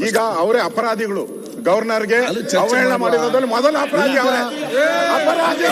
ಈಗ ಅವರೇ ಅಪರಾಧಿಗಳು. ಗವರ್ನರ್ಗೆ ಅವಹೇಳನ ಮಾಡಿರೋದ್ರಲ್ಲಿ ಮೊದಲ ಅಪರಾಧಿ ಅವರೇ. ಅಪರಾಧಿ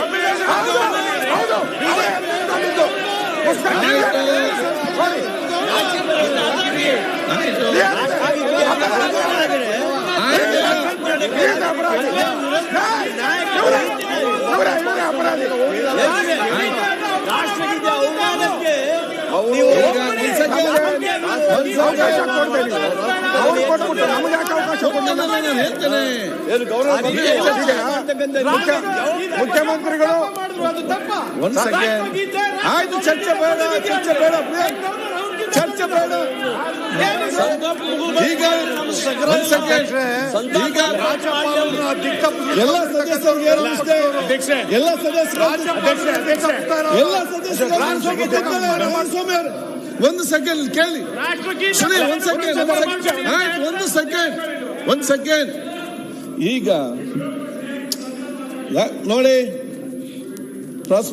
ಮುಖ್ಯಮಂತ್ರಿಗಳು ಆಯ್ತು, ಚರ್ಚೆ ಬೇಡ, ಚರ್ಚೆ ಬೇಡ, ಚರ್ಚೆ ಬೇಡ. ಈಗ ಎಲ್ಲ ಸದಸ್ಯರಿಗೆ ಎಲ್ಲ ಒಂದು ಸೆಕೆಂಡ್ ಕೇಳಿ, ಒಂದು ಸೆಕೆಂಡ್. ಈಗ ನೋಡಿ,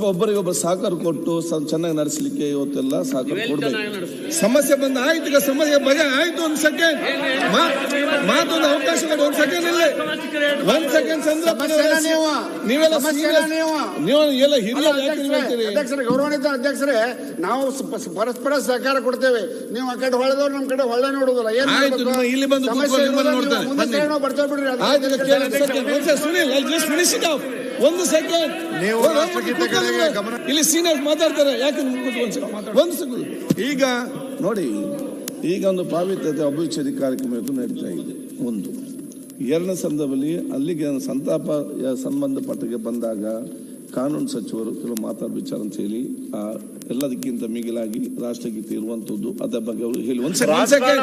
ಒಬ್ಬರಿಗೊಬ್ಬರು ಸಹಕಾರ ಕೊಟ್ಟು ಚೆನ್ನಾಗಿ ನಡೆಸಲಿಕ್ಕೆ ಇವತ್ತೆಲ್ಲ ಸಹಕಾರ ಕೊಡ್ಬೇಕು. ಸಮಸ್ಯೆ ಬಂದ ಆಯ್ತು, ಈಗ ಸಮಸ್ಯೆ ಬಗೆ ಆಯ್ತು. ಒಂದು ಸೆಕೆಂಡ್ ಮಾತೊಂದು ಅವಕಾಶ ಕೊಡಿ. ಒಂದು ಸೆಕೆಂಡ್ ಇಲ್ಲಿ, ಒಂದು ಸೆಕೆಂಡ್. ನೀವೆಲ್ಲ ನೀವೆಲ್ಲ ಹಿರಿಯರು, ಅಧ್ಯಕ್ಷರೇ, ಗೌರವಾನ್ವಿತ ಅಧ್ಯಕ್ಷರೇ, ನಾವು ಪರಸ್ಪರ ಸಹಕಾರ ಕೊಡ್ತೇವೆ. ನೀವು ಆ ಕಡೆ ಹೊಳೆದವ್ರು ನಮ್ಮ ಕಡೆ ಹೊಳೆ ನೋಡುದಿಲ್ಲ. ಇಲ್ಲಿ ಬಂದು ಬರ್ತೇವೆ ಬಿಡ್ರಿ. ಒಂದು ಸೆಕೆಂಡ್, ಇಲ್ಲಿ ಸೀನಿಯರ್ ಮಾತಾಡ್ತಾರೆ. ಯಾಕೆ ಒಂದು ಸೆಕೆಂಡ್. ಈಗ ನೋಡಿ, ಈಗ ಒಂದು ಪಾವಿತ್ರ್ಯತೆ ಅಭಿವೃದ್ಧಿ ಕಾರ್ಯಕ್ರಮ ನಡೀತಾ ಇದೆ. ಒಂದು ಎರಡನೇ ಸಂದರ್ಭದಲ್ಲಿ ಅಲ್ಲಿಗೆ ಸಂತಾಪ ಸಂಬಂಧಪಟ್ಟಿಗೆ ಬಂದಾಗ ಕಾನೂನು ಸಚಿವರು ಕೆಲವು ಮಾತಾಡೋ ವಿಚಾರ ಅಂತ ಹೇಳಿ ಎಲ್ಲದಕ್ಕಿಂತ ಮಿಗಿಲಾಗಿ ರಾಷ್ಟ್ರಗೀತೆ ಇರುವಂತದ್ದು, ಅದರ ಬಗ್ಗೆ ಅವರು ಹೇಳಿ. ಒಂದು ಸೆಕೆಂಡ್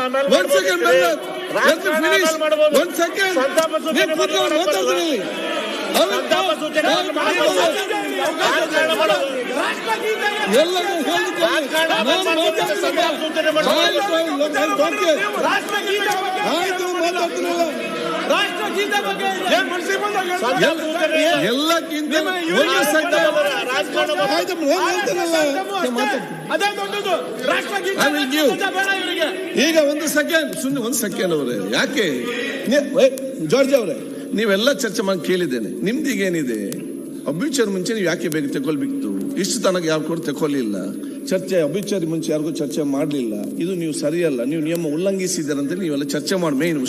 ಎಲ್ಲಕ್ಕಿಂತ ಈಗ ಒಂದು ಸೆಕೆಂಡ್, ಸುಮ್ಮನೆ ಒಂದು ಸೆಕೆಂಡ್ ಅವರೇ. ಯಾಕೆ ಜಾರ್ಜ್ ಅವರೇ, ನೀವೆಲ್ಲ ಚರ್ಚೆ ಮಾಡಿ ಕೇಳಿದ್ದೇನೆ. ನಿಮ್ದೀಗ ಏನಿದೆ, ಅಭ್ಯುಚಾರ ಮುಂಚೆ ನೀವು ಯಾಕೆ ಬೇಗ ತಗೊಳ್ಬಿಟ್ಟು? ಇಷ್ಟು ತನಕ ಯಾರು ಕೂಡ ತಗೊಳ್ಳಿಲ್ಲ. ಚರ್ಚೆ ಅಭ್ಯುಚಾರಿ ಮುಂಚೆ ಯಾರಿಗೂ ಚರ್ಚೆ ಮಾಡಲಿಲ್ಲ. ಇದು ನೀವು ಸರಿಯಲ್ಲ, ನೀವು ನಿಯಮ ಉಲ್ಲಂಘಿಸಿದ್ದೀರಂತ ನೀವೆಲ್ಲ ಚರ್ಚೆ ಮಾಡಿ ಮೇನ್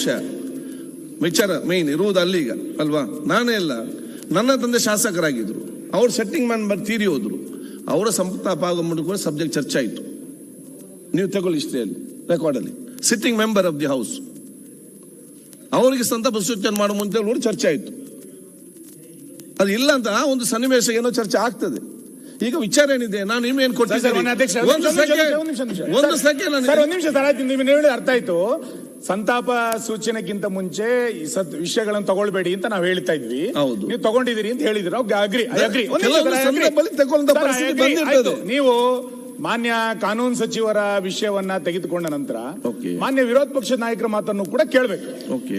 ವಿಚಾರ ಮೇನ್ ಇರುವುದು ಅಲ್ಲಿಗ ಅಲ್ವಾ? ನಾನೇ ಅಲ್ಲ, ನನ್ನ ತಂದೆ ಶಾಸಕರಾಗಿದ್ರು, ಅವ್ರು ಸೆಟ್ಟಿಂಗ್ ಮಾಡಿ ತೀರಿ ಹೋದ್ರು. ಅವರ ಸಂತಾಪ ಆಗೋ ಕೂಡ ಸಬ್ಜೆಕ್ಟ್ ಚರ್ಚೆ ಆಯಿತು. ನೀವು ತಗೊಳ್ಳಿ ಹಿಸ್ಟ್ರಿಯಲ್ಲಿ, ರೆಕಾರ್ಡಲ್ಲಿ. Sitting member of the house, ಅವರಿಗೆ ಸಂತಾಪ ಸೂಚನೆ ಮಾಡೋ ಮುಂಚೆ ನೋಡಿ ಚರ್ಚೆ ಆಯಿತು. ಅದು ಇಲ್ಲ ಅಂತ ಒಂದು ಸನ್ನಿವೇಶ ಏನೋ ಚರ್ಚೆ ಆಗ್ತದೆ. ಈಗ ವಿಚಾರ ಏನಿದೆ, ನಾನು ನಿಮ್ಗೇನು ಕೊಟ್ಟಿದ್ದೇನೆ. ನೀವು ಹೇಳಿ ಅರ್ಥ ಆಯ್ತು. ಸಂತಾಪ ಸೂಚನೆಗಿಂತ ಮುಂಚೆ ವಿಷಯಗಳನ್ನು ತಗೊಳ್ಬೇಡಿ ಅಂತ ನಾವು ಹೇಳ್ತಾ ಇದ್ವಿ. ನೀವು ತಗೊಂಡಿದ್ದೀರಿ ಅಂತ ಹೇಳಿದ್ರು. ನೀವು ಮಾನ್ಯ ಕಾನೂನು ಸಚಿವರ ವಿಷಯವನ್ನ ತೆಗೆದುಕೊಂಡ ನಂತರ ಮಾನ್ಯ ವಿರೋಧ ಪಕ್ಷದ ನಾಯಕರ ಮಾತನ್ನು ಕೂಡ ಕೇಳಬೇಕು.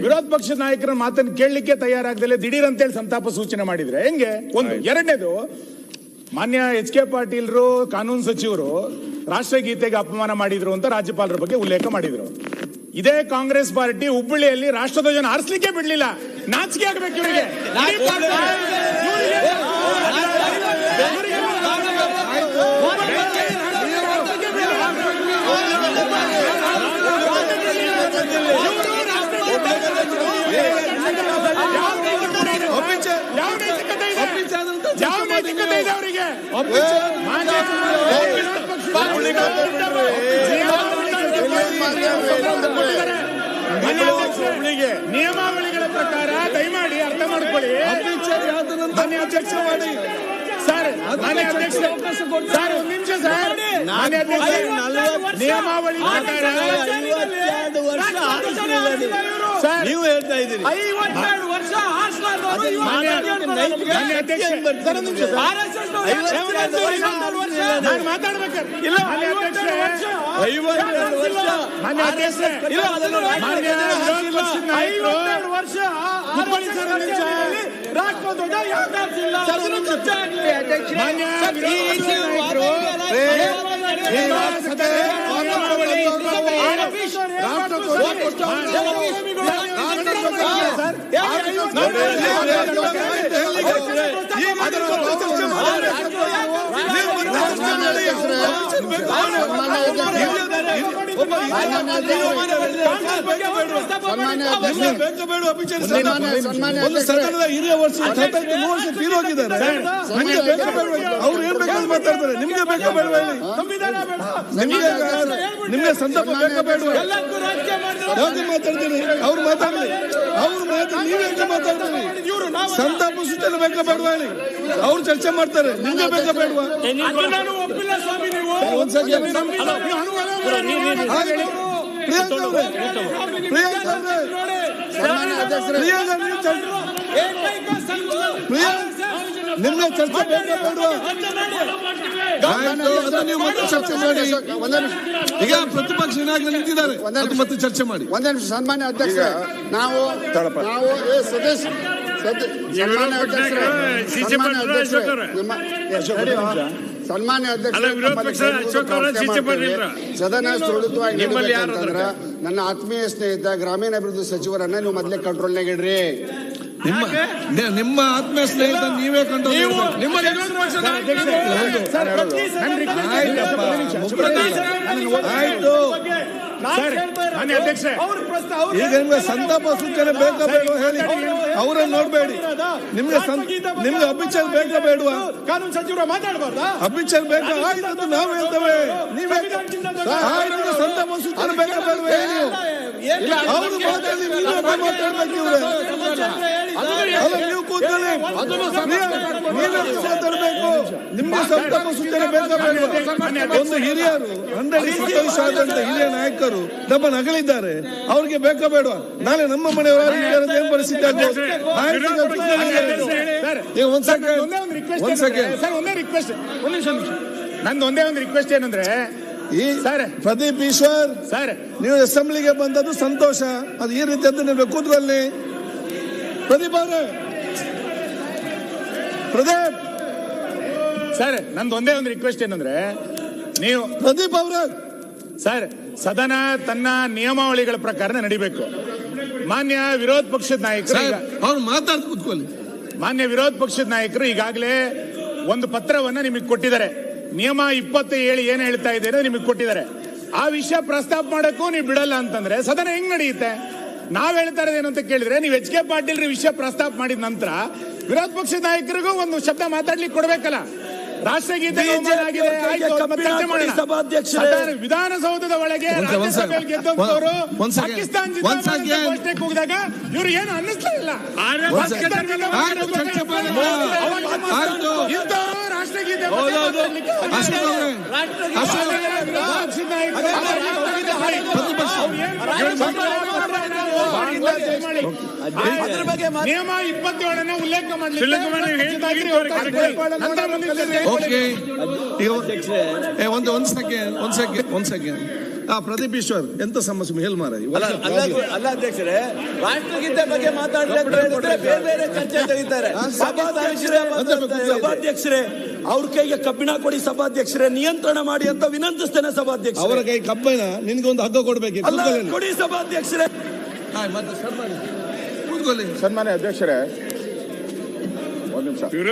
ವಿರೋಧ ಪಕ್ಷದ ನಾಯಕರ ಮಾತನ್ನು ಕೇಳಲಿಕ್ಕೆ ತಯಾರಾಗದಲ್ಲೇ ದಿಢೀರ್ ಅಂತೇಳಿ ಸಂತಾಪ ಸೂಚನೆ ಮಾಡಿದ್ರೆ ಹೆಂಗೆ? ಒಂದು. ಎರಡನೇದು, ಮಾನ್ಯ ಎಚ್ ಕೆ ಪಾಟೀಲ್ರು ಕಾನೂನು ಸಚಿವರು ರಾಷ್ಟ್ರಗೀತೆಗೆ ಅಪಮಾನ ಮಾಡಿದ್ರು ಅಂತ ರಾಜ್ಯಪಾಲರ ಬಗ್ಗೆ ಉಲ್ಲೇಖ ಮಾಡಿದ್ರು. ಇದೇ ಕಾಂಗ್ರೆಸ್ ಪಾರ್ಟಿ ಹುಬ್ಬಳ್ಳಿಯಲ್ಲಿ ರಾಷ್ಟ್ರಧ್ವಜನ ಹಾರಿಸಲಿಕ್ಕೆ ಬಿಡ್ಲಿಲ್ಲ. ನಾಚಿಕೆ ಆಗಬೇಕು ಇವರಿಗೆ. ನಿಯಮಾವಳಿಗಳ ಪ್ರಕಾರ ದಯಮಾಡಿ ಅರ್ಥ ಮಾಡ್ಕೊಳ್ಳಿ. ಸರ್, ಒಂದು ನಿಮಿಷ ಸರ್. ನಿಯಮಾವಳಿ ನೀವು ಹೇಳ್ತಾ ಇದ್ದೀರಿ ನಾನು ಮಾತಾಡ್ಬೇಕಾದ್ರೆ ಸದನದ ಹಿರಿಯ ವರ್ಷ ತೀರೋಗಿದ್ದಾರೆ. ಅವ್ರು ಏನ್ ಬೇಕಾದ್ರೂ ಮಾತಾಡ್ತಾರೆ. ನಿಮ್ಗೆ ಬೇಕಾ ಬೇಡವಾ? ನಿಮ್ಗೆ ಸಂತಾಪ ಬೇಕಾ ಬೇಡವಾ? ಯಾಕೆ ಮಾತಾಡ್ತೀರಿ? ಅವ್ರು ಮಾತಾಡ್ಲಿ, ನೀವೇ ಮಾತಾಡ್ತೀರಿ. ಸಂತಾಪ ಸೂಚನೆ ಬೇಕಾ ಬೇಡವಾ ಹೇಳಿ? ಅವ್ರು ಚರ್ಚೆ ಮಾಡ್ತಾರೆ. ನಿಮ್ಗೆ ಬೇಕಾ ಬೇಡವಾ? ಒಂದ್ಸಲ ನಿಮ್ಗೆ ಚರ್ಚೆ ಬೇಕಾ ಬೇಡವಾ? ನೀವು ಮತ್ತೆ ಚರ್ಚೆ ಮಾಡಿ. ಈಗ ಪ್ರತಿಪಕ್ಷ ನಾಯಕರು ನಿಂತಿದ್ದಾರೆ, ಅದು ಮತ್ತೆ ಚರ್ಚೆ ಮಾಡಿ. ಒಂದೇ ನಿಮಿಷ. ಸನ್ಮಾನ್ಯ ಅಧ್ಯಕ್ಷ, ನಾವು ಸನ್ಮಾನ್ಯ ಅಧ್ಯಕ್ಷ ಸದನ ಸುರಳಿತವಾಗಿ ನಡೀಬೇಕಂತಂದ್ರ ನನ್ನ ಆತ್ಮೀಯ ಸ್ನೇಹಿತ ಗ್ರಾಮೀಣಾಭಿವೃದ್ಧಿ ಸಚಿವರನ್ನ ನೀವು ಮೊದಲೇ ಕಂಟ್ರೋಲ್ನಾಗ ಇಡ್ರಿ. ನಿಮ್ಮ ಆತ್ಮೀಯ ಸ್ನೇಹಿತ ನೀವೇ ಕಂಟ್ರೋಲ್. ಆಯ್ತು, ಈಗ ನಿಮ್ಗೆ ಸಂತಾಪ ಸೂಚನೆ ಬೇಕಾ ಬೇಡವಾ ಹೇಳಿ? ಅವರನ್ನ ನೋಡ್ಬೇಡಿ. ನಿಮ್ಗೆ ಅಭಿಚಾರ ಬೇಕಾ ಬೇಡವಾ? ಕಾನೂನು ಸಚಿವರು ಮಾತಾಡಬಾರ್ದ? ಅಭಿಚಾರ ಬೇಕಾ? ಆಯ್ತು, ನಾವು ಹೇಳ್ತೇವೆ. ನೀವೇ ಆಯ್ತು, ಸಂತಾಪ ಸೂಚನೆ ಬೇಕಾ ಬೇಡವಾ ಹೇಳಿ? ಅವರು ಮಾತಾಡಿ, ಮಾತಾಡ್ಬೇಕು. ಅಲ್ಲ, ನೀವು ಕೂತ್ಕೊಳ್ಳಿ. ನೀವೇ ಮಾತಾಡ್ಬೇಕು. ನಿಮ್ಗೆ ಸಂತಾಪ ಸೂಚನೆ ಬೇಕಾ ಬೇಡವಾ? ಒಂದು ಹಿರಿಯರು 120 ವರ್ಷ ಆದಂತ ಹಿರಿಯ ನಾಯಕರು ನಮ್ಮನ್ನು ಅಗಲಿದ್ದಾರೆ. ಅವ್ರಿಗೆ ಬೇಕಾ ಬೇಡವಾ? ನಾಳೆ ನಮ್ಮ ಮನೆಯವರು ಏನ್ ಪರಿಸ್ಥಿತಿ ಆಗ್ಬೋದು? ನಂದು ಒಂದೇ ಒಂದು ರಿಕ್ವೆಸ್ಟ್ ಏನಂದ್ರೆ, ಸರ್ ಪ್ರದೀಪ್ ಈಶ್ವರ್ ಸರ್, ನೀವು ಅಸೆಂಬ್ಲಿಗೆ ಬಂದದ್ದು ಸಂತೋಷ. ಅದು ಈ ರೀತಿ ಅಂತ ನೀವು ಕೂತ್ಕೊಳ್ಳಿ. ಪ್ರದೀಪ್ ಅವರೇ, ಪ್ರದೀಪ್ ಸರ್, ನಂದು ಒಂದೇ ಒಂದು ರಿಕ್ವೆಸ್ಟ್ ಏನಂದ್ರೆ, ನೀವು ಪ್ರದೀಪ್ ಅವರ ಸರ್, ಸದನ ತನ್ನ ನಿಯಮಾವಳಿಗಳ ಪ್ರಕಾರ ನಡಿಬೇಕು. ಮಾನ್ಯ ವಿರೋಧ ಪಕ್ಷದ ನಾಯಕರು ಅವ್ರು ಮಾತಾಡ್ ಕೂತ್ಕೊಳ್ಳಿ. ಮಾನ್ಯ ವಿರೋಧ ಪಕ್ಷದ ನಾಯಕರು ಈಗಾಗಲೇ ಒಂದು ಪತ್ರವನ್ನ ನಿಮಗೆ ಕೊಟ್ಟಿದ್ದಾರೆ. ನಿಯಮ 27 ಏನ್ ಹೇಳ್ತಾ ಇದೆ ನಿಮಗೆ ಕೊಟ್ಟಿದ್ದಾರೆ. ಆ ವಿಷಯ ಪ್ರಸ್ತಾಪ ಮಾಡಕ್ಕೂ ನೀವು ಬಿಡಲ್ಲ ಅಂತಂದ್ರೆ ಸದನ ಹೆಂಗ್ ನಡೆಯುತ್ತೆ? ನಾವ್ ಹೇಳ್ತಾ ಇರೋದು ಏನು ಅಂತ ಕೇಳಿದ್ರೆ, ನೀವು ಎಚ್ ಕೆ ಪಾಟೀಲ್ ವಿಷಯ ಪ್ರಸ್ತಾಪ ಮಾಡಿದ ನಂತರ ವಿರೋಧ ಪಕ್ಷದ ನಾಯಕರಿಗೂ ಒಂದು ಶಬ್ದ ಮಾತಾಡ್ಲಿಕ್ಕೆ ಕೊಡ್ಬೇಕಲ್ಲ. ರಾಷ್ಟ್ರಗೀತೆ ವಿಧಾನಸೌಧದ ಒಳಗೆ ರಾಜ್ಯಸಭೆಯಲ್ಲಿ ಗೆದ್ದವರು ಪಾಕಿಸ್ತಾನ ಕೂಗಿದಾಗ ಇವ್ರು ಏನು ಅನ್ನಿಸ್ತಾ ಇಲ್ಲ. ರಾಷ್ಟ್ರಗೀತೆ ನಿಯಮ 27 ಉಲ್ಲೇಖ ಒಂದ್ ಸೆಕೆಂಡ್. ಪ್ರದೀಪ್ ಈಶ್ವರ್ ಎಂತ ಸಮಸ್ಯೆ ಹೇಳಿ ಮಾರ. ಅಲ್ಲ ಅಧ್ಯಕ್ಷರೇ, ರಾಷ್ಟ್ರಗೀತೆ ಬಗ್ಗೆ ಮಾತಾಡಿದ್ರೆ ಬೇರೆ ಚರ್ಚೆ ತೆಗಿತಾರೆ. ಸಭಾಧ್ಯಕ್ಷರೇ, ಅವ್ರ ಕೈಗೆ ಕಬ್ಬಿಣ ಕೊಡಿ ಸಭಾಧ್ಯಕ್ಷರೇ, ನಿಯಂತ್ರಣ ಮಾಡಿ ಅಂತ ವಿನಂತಿಸ್ತೇನೆ ಸಭಾಧ್ಯಕ್ಷ. ಅವರ ಕೈ ಕಬ್ಬಿಣ, ನಿನ್ಗೊಂದು ಹಗ್ಗ ಕೊಡ್ಬೇಕು. ಕೊಡಿ ಸಭಾಧ್ಯಕ್ಷರೇ. ಕೂತ್ಕೊಳ್ಳಿ. ಸನ್ಮಾನ್ಯ ಅಧ್ಯಕ್ಷರೇ, ಒಂದು ನಿಮಿಷ.